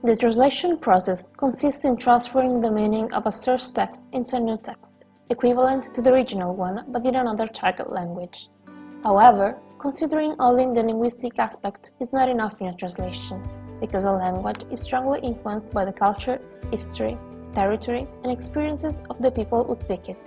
The translation process consists in transferring the meaning of a source text into a new text, equivalent to the original one but in another target language. However, considering only the linguistic aspect is not enough in a translation, because a language is strongly influenced by the culture, history, territory, and experiences of the people who speak it.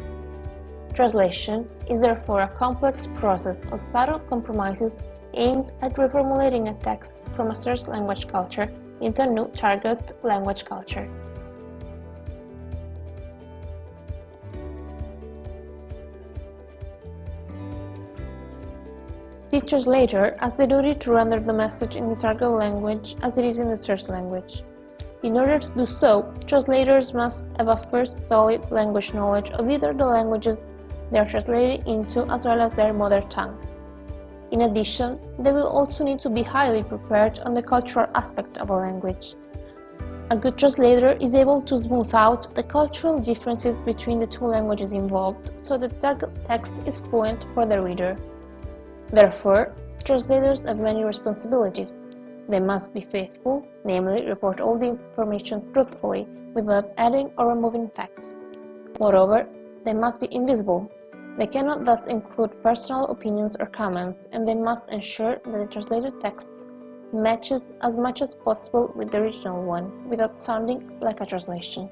Translation is therefore a complex process of subtle compromises aimed at reformulating a text from a source language culture into a new target language culture. The translator has the duty to render the message in the target language as it is in the source language. In order to do so, translators must have a first solid language knowledge of either the languages they are translated into as well as their mother tongue. In addition, they will also need to be highly prepared on the cultural aspect of a language. A good translator is able to smooth out the cultural differences between the two languages involved so that the target text is fluent for the reader. Therefore, translators have many responsibilities. They must be faithful, namely report all the information truthfully without adding or removing facts. Moreover, they must be invisible. They cannot thus include personal opinions or comments, and they must ensure that the translated text matches as much as possible with the original one, without sounding like a translation.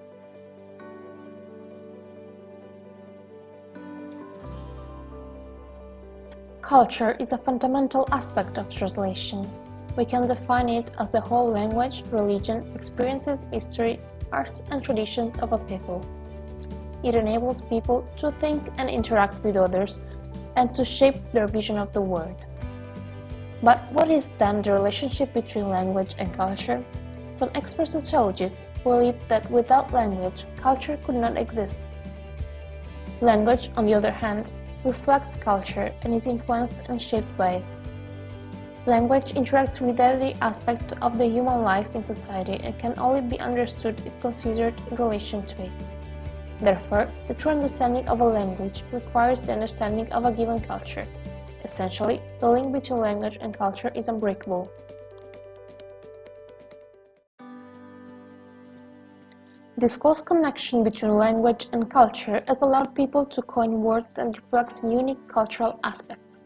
Culture is a fundamental aspect of translation. We can define it as the whole language, religion, experiences, history, art, and traditions of a people. It enables people to think and interact with others and to shape their vision of the world. But what is then the relationship between language and culture? Some expert sociologists believe that without language, culture could not exist. Language, on the other hand, reflects culture and is influenced and shaped by it. Language interacts with every aspect of the human life in society and can only be understood if considered in relation to it. Therefore, the true understanding of a language requires the understanding of a given culture. Essentially, the link between language and culture is unbreakable. This close connection between language and culture has allowed people to coin words that reflect unique cultural aspects.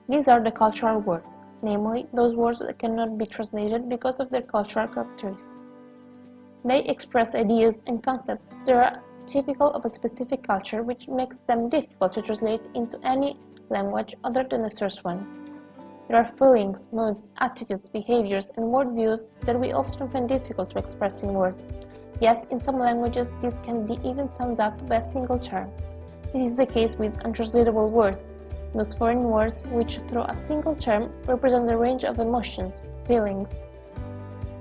These are the cultural words, namely those words that cannot be translated because of their cultural characteristics. They express ideas and concepts that are typical of a specific culture, which makes them difficult to translate into any language other than the source one. There are feelings, moods, attitudes, behaviors, and worldviews that we often find difficult to express in words. Yet, in some languages, this can be even summed up by a single term. This is the case with untranslatable words, those foreign words which, through a single term, represent a range of emotions, feelings,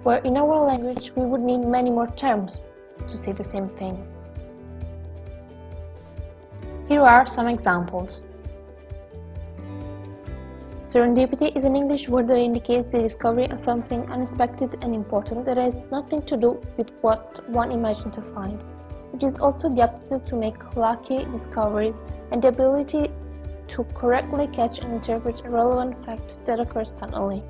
where in our language we would need many more terms to say the same thing. Here are some examples. Serendipity is an English word that indicates the discovery of something unexpected and important that has nothing to do with what one imagined to find. It is also the aptitude to make lucky discoveries and the ability to correctly catch and interpret a relevant fact that occurs suddenly.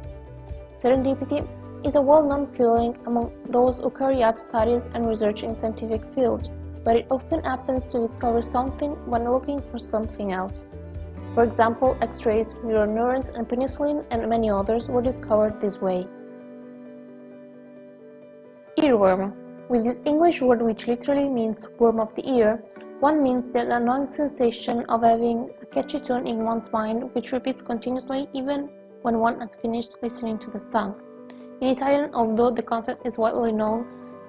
Serendipity is a well-known feeling among those who carry out studies and research in scientific field, but it often happens to discover something when looking for something else. For example, X-rays, mirror neurons, and penicillin, and many others were discovered this way. Earworm. With this English word, which literally means worm of the ear, one means the annoying sensation of having a catchy tune in one's mind which repeats continuously even when one has finished listening to the song. In Italian, although the concept is widely known,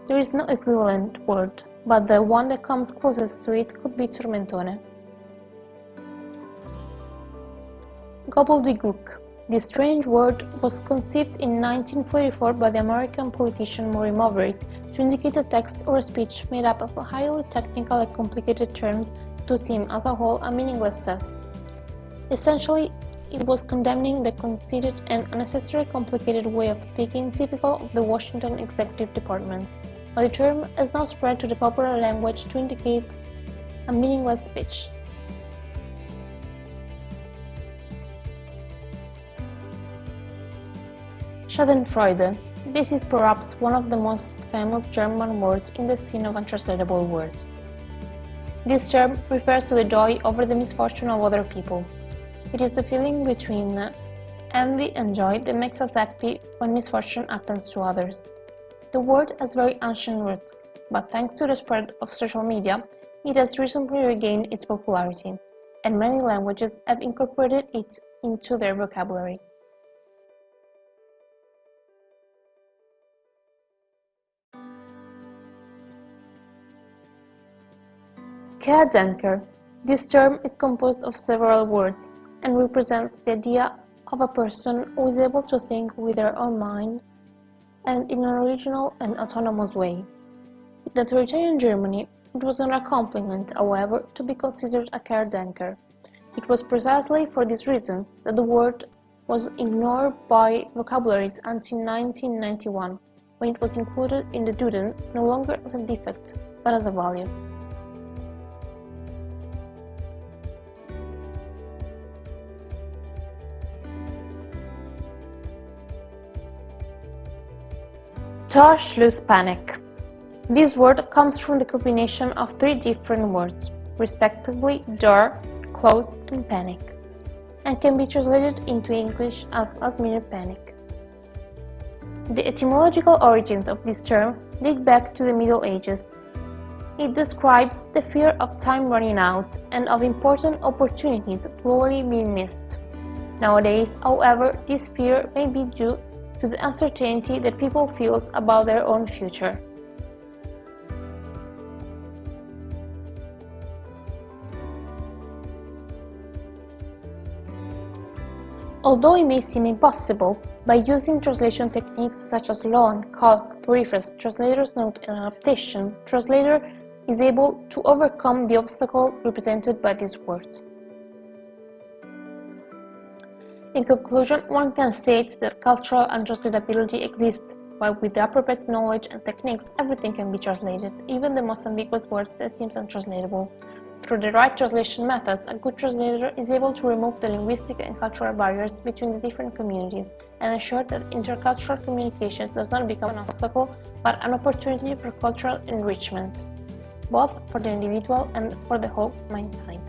there is no equivalent word, but the one that comes closest to it could be tormentone. Gobbledygook. This strange word was conceived in 1944 by the American politician Maury Maverick to indicate a text or a speech made up of highly technical and complicated terms to seem as a whole a meaningless text. Essentially, it was condemning the conceited and unnecessary complicated way of speaking typical of the Washington Executive Department, but the term has now spread to the popular language to indicate a meaningless speech. Schadenfreude. This is perhaps one of the most famous German words in the scene of untranslatable words. This term refers to the joy over the misfortune of other people. It is the feeling between envy and joy that makes us happy when misfortune happens to others. The word has very ancient roots, but thanks to the spread of social media, it has recently regained its popularity, and many languages have incorporated it into their vocabulary. Querdenker. This term is composed of several words and represents the idea of a person who is able to think with their own mind and in an original and autonomous way. In authoritarian Germany, it was not a compliment, however, to be considered a Querdenker. It was precisely for this reason that the word was ignored by vocabularies until 1991, when it was included in the Duden no longer as a defect, but as a value. Torschlusspanic. This word comes from the combination of three different words, respectively door, close, and panic, and can be translated into English as last-minute panic. The etymological origins of this term date back to the Middle Ages. It describes the fear of time running out and of important opportunities slowly being missed. Nowadays, however, this fear may be due to the uncertainty that people feel about their own future. Although it may seem impossible, by using translation techniques such as loan, calc, preface, translator's note, and adaptation, translator is able to overcome the obstacle represented by these words. In conclusion, one can state that cultural untranslatability exists, but with the appropriate knowledge and techniques, everything can be translated, even the most ambiguous words that seem untranslatable. Through the right translation methods, a good translator is able to remove the linguistic and cultural barriers between the different communities and ensure that intercultural communication does not become an obstacle, but an opportunity for cultural enrichment, both for the individual and for the whole mankind.